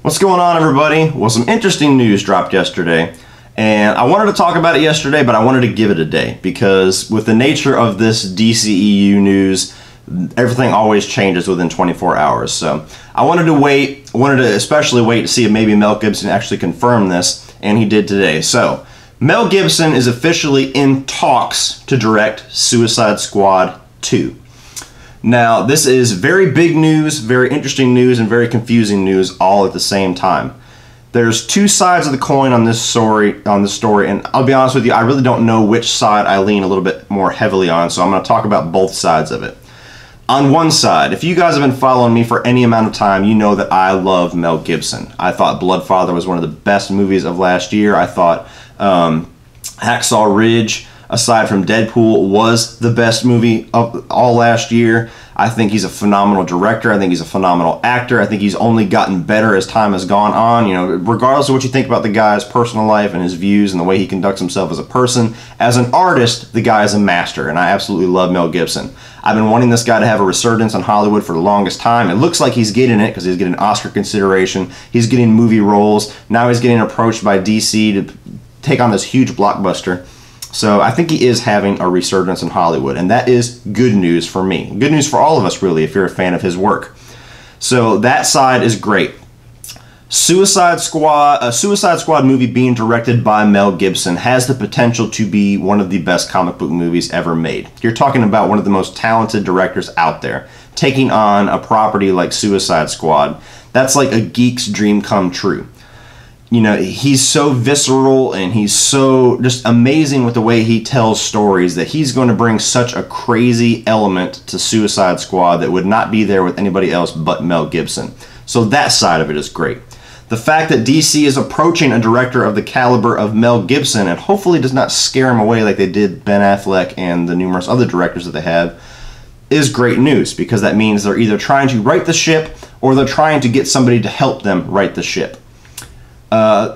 What's going on, everybody? Well, some interesting news dropped yesterday, and I wanted to talk about it yesterday, but I wanted to give it a day because with the nature of this DCEU news, everything always changes within 24 hours. So I wanted to especially wait to see if maybe Mel Gibson actually confirmed this, and he did today. So Mel Gibson is officially in talks to direct Suicide Squad 2. Now, this is very big news, very interesting news, and very confusing news all at the same time. There's two sides of the coin on this story, and I'll be honest with you, I really don't know which side I lean a little bit more heavily on, so I'm going to talk about both sides of it. On one side, if you guys have been following me for any amount of time, you know that I love Mel Gibson. I thought Bloodfather was one of the best movies of last year. I thought Hacksaw Ridge, aside from Deadpool, was the best movie of all last year. I think he's a phenomenal director. I think he's a phenomenal actor. I think he's only gotten better as time has gone on. You know, regardless of what you think about the guy's personal life and his views and the way he conducts himself as a person, as an artist, the guy is a master, and I absolutely love Mel Gibson. I've been wanting this guy to have a resurgence in Hollywood for the longest time. It looks like he's getting it because he's getting Oscar consideration. He's getting movie roles. Now he's getting approached by DC to take on this huge blockbuster. So I think he is having a resurgence in Hollywood, and that is good news for me. Good news for all of us, really, if you're a fan of his work. So that side is great. A Suicide Squad movie being directed by Mel Gibson has the potential to be one of the best comic book movies ever made. You're talking about one of the most talented directors out there, taking on a property like Suicide Squad. That's like a geek's dream come true. You know, he's so visceral and he's so just amazing with the way he tells stories that he's going to bring such a crazy element to Suicide Squad that would not be there with anybody else but Mel Gibson. So that side of it is great. The fact that DC is approaching a director of the caliber of Mel Gibson and hopefully does not scare him away like they did Ben Affleck and the numerous other directors that they have is great news, because that means they're either trying to right the ship or they're trying to get somebody to help them right the ship.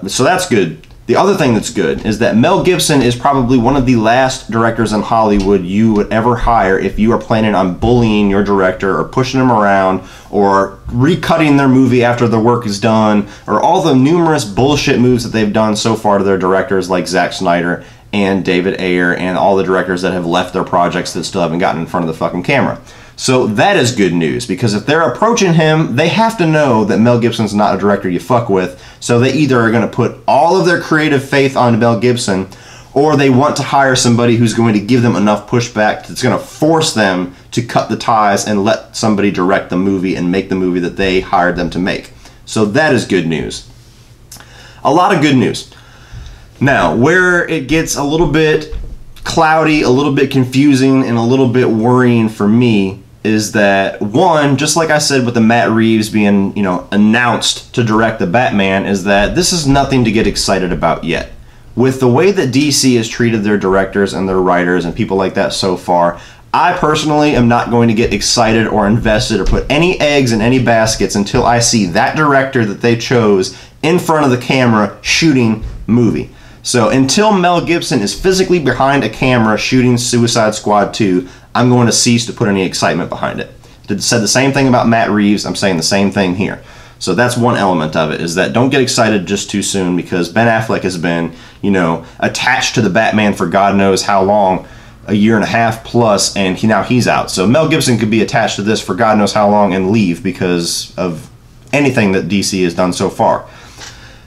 So that's good. The other thing that's good is that Mel Gibson is probably one of the last directors in Hollywood you would ever hire if you are planning on bullying your director or pushing him around or recutting their movie after the work is done, or all the numerous bullshit moves that they've done so far to their directors like Zack Snyder and David Ayer and all the directors that have left their projects that still haven't gotten in front of the fucking camera. So that is good news, because if they're approaching him, they have to know that Mel Gibson's not a director you fuck with, so they either are going to put all of their creative faith on Mel Gibson, or they want to hire somebody who's going to give them enough pushback that's going to force them to cut the ties and let somebody direct the movie and make the movie that they hired them to make. So that is good news. A lot of good news. Now, where it gets a little bit cloudy, a little bit confusing, and a little bit worrying for me is that, one, just like I said with the Matt Reeves being, announced to direct the Batman, is that this is nothing to get excited about yet. With the way that DC has treated their directors and their writers and people like that so far, I personally am not going to get excited or invested or put any eggs in any baskets until I see that director that they chose in front of the camera shooting movie. So until Mel Gibson is physically behind a camera shooting Suicide Squad 2, I'm going to cease to put any excitement behind it. Said the same thing about Matt Reeves. I'm saying the same thing here. So that's one element of it, is that don't get excited just too soon, because Ben Affleck has been, attached to the Batman for God knows how long, a year and a half plus, and now he's out. So Mel Gibson could be attached to this for God knows how long and leave because of anything that DC has done so far.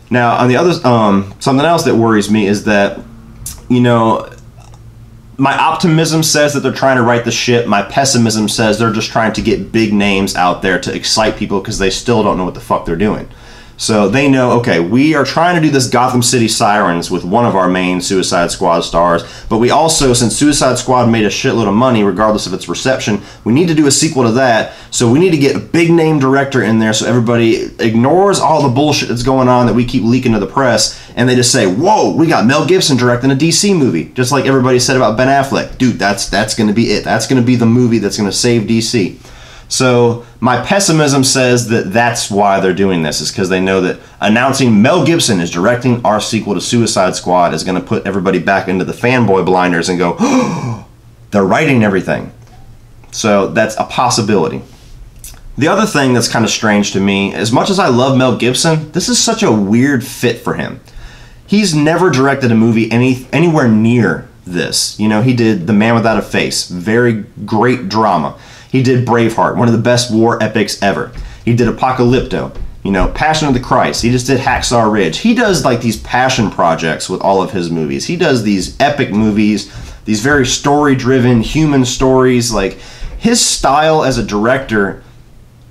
Now, on the other, something else that worries me is that, my optimism says that they're trying to right the ship. My pessimism says they're just trying to get big names out there to excite people because they still don't know what the fuck they're doing. So they know, okay, we are trying to do this Gotham City Sirens with one of our main Suicide Squad stars, but we also, since Suicide Squad made a shitload of money regardless of its reception, we need to do a sequel to that, so we need to get a big name director in there so everybody ignores all the bullshit that's going on that we keep leaking to the press, and they just say, whoa, we got Mel Gibson directing a DC movie, just like everybody said about Ben Affleck. Dude, that's going to be it. That's going to be the movie that's going to save DC. So my pessimism says that that's why they're doing this, is because they know that announcing Mel Gibson is directing our sequel to Suicide Squad is going to put everybody back into the fanboy blinders and go, oh, they're writing everything. So that's a possibility. The other thing that's kind of strange to me, as much as I love Mel Gibson, this is such a weird fit for him. He's never directed a movie anywhere near this. You know, he did The Man Without a Face, very great drama. He did Braveheart, one of the best war epics ever. He did Apocalypto, you know, Passion of the Christ. He just did Hacksaw Ridge. He does like these passion projects with all of his movies. He does these epic movies, these very story-driven human stories. Like, his style as a director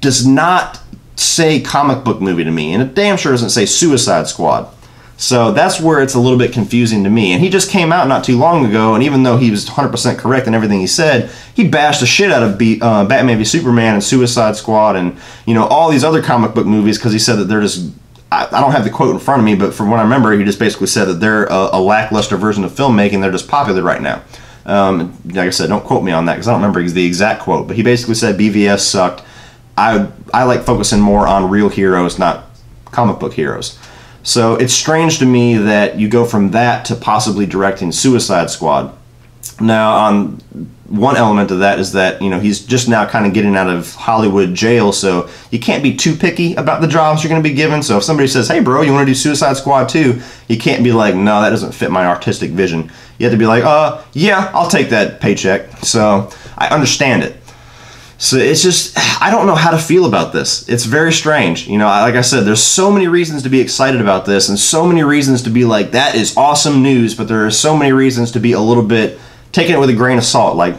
does not say comic book movie to me, and it damn sure doesn't say Suicide Squad. So that's where it's a little bit confusing to me. And he just came out not too long ago, and even though he was 100% correct in everything he said, he bashed the shit out of Batman v Superman and Suicide Squad and, you know, all these other comic book movies, because he said that they're just, I don't have the quote in front of me, but from what I remember, he just basically said that they're a lackluster version of filmmaking. They're just popular right now. Like I said, don't quote me on that because I don't remember the exact quote, but he basically said BVS sucked. I like focusing more on real heroes, not comic book heroes. So it's strange to me that you go from that to possibly directing Suicide Squad. Now, on one element of that is that, you know, he's just now kind of getting out of Hollywood jail, so you can't be too picky about the jobs you're going to be given. So if somebody says, hey bro, you want to do Suicide Squad 2? You can't be like, no, that doesn't fit my artistic vision. You have to be like, yeah, I'll take that paycheck. So I understand it. So it's just, I don't know how to feel about this. It's very strange. You know, like I said, there's so many reasons to be excited about this and so many reasons to be like, that is awesome news, but there are so many reasons to be a little bit, taking it with a grain of salt, like,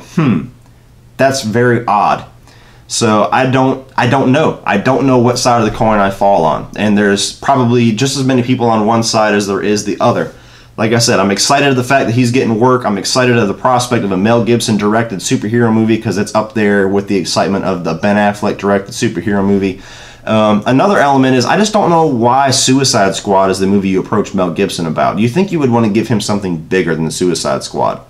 that's very odd. So I don't know. I don't know what side of the coin I fall on. And there's probably just as many people on one side as there is the other. Like I said, I'm excited at the fact that he's getting work. I'm excited at the prospect of a Mel Gibson directed superhero movie because it's up there with the excitement of the Ben Affleck directed superhero movie. Another element is I just don't know why Suicide Squad is the movie you approach Mel Gibson about. Do you think you would want to give him something bigger than the Suicide Squad?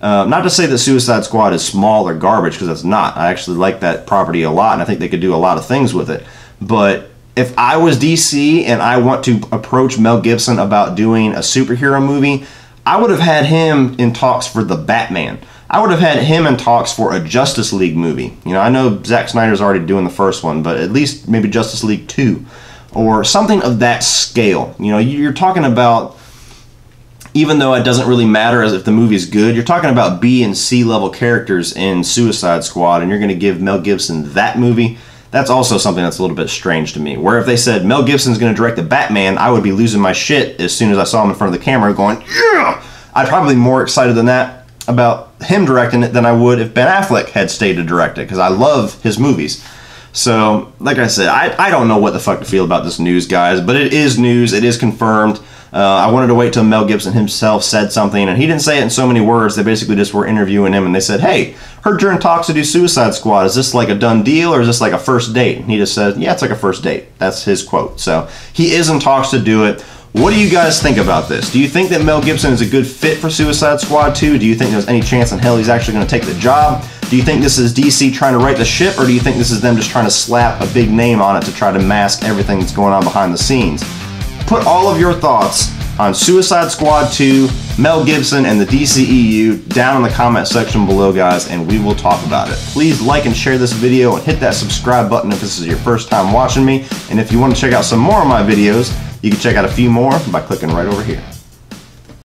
Not to say that Suicide Squad is small or garbage, because it's not. I actually like that property a lot, and I think they could do a lot of things with it. But if I was DC and I want to approach Mel Gibson about doing a superhero movie, I would have had him in talks for the Batman. I would have had him in talks for a Justice League movie. You know, I know Zack Snyder's already doing the first one, but at least maybe Justice League 2 or something of that scale. You know, you're talking about, even though it doesn't really matter as if the movie's good, you're talking about B and C level characters in Suicide Squad, and you're going to give Mel Gibson that movie. That's also something that's a little bit strange to me. Where if they said Mel Gibson's going to direct the Batman, I would be losing my shit as soon as I saw him in front of the camera going, yeah! I'd probably be more excited than that about him directing it than I would if Ben Affleck had stayed to direct it, because I love his movies. So, like I said, I don't know what the fuck to feel about this news, guys, but it is news. It is confirmed. I wanted to wait till Mel Gibson himself said something, and he didn't say it in so many words. They basically just were interviewing him, and they said, hey, heard you're in talks to do Suicide Squad. Is this like a done deal, or is this like a first date? And he just said, yeah, it's like a first date. That's his quote. So he is in talks to do it. What do you guys think about this? Do you think that Mel Gibson is a good fit for Suicide Squad 2? Do you think there's any chance in hell he's actually going to take the job? Do you think this is DC trying to right the ship, or do you think this is them just trying to slap a big name on it to try to mask everything that's going on behind the scenes? Put all of your thoughts on Suicide Squad 2, Mel Gibson, and the DCEU down in the comment section below, guys, and we will talk about it. Please like and share this video and hit that subscribe button if this is your first time watching me. And if you want to check out some more of my videos, you can check out a few more by clicking right over here.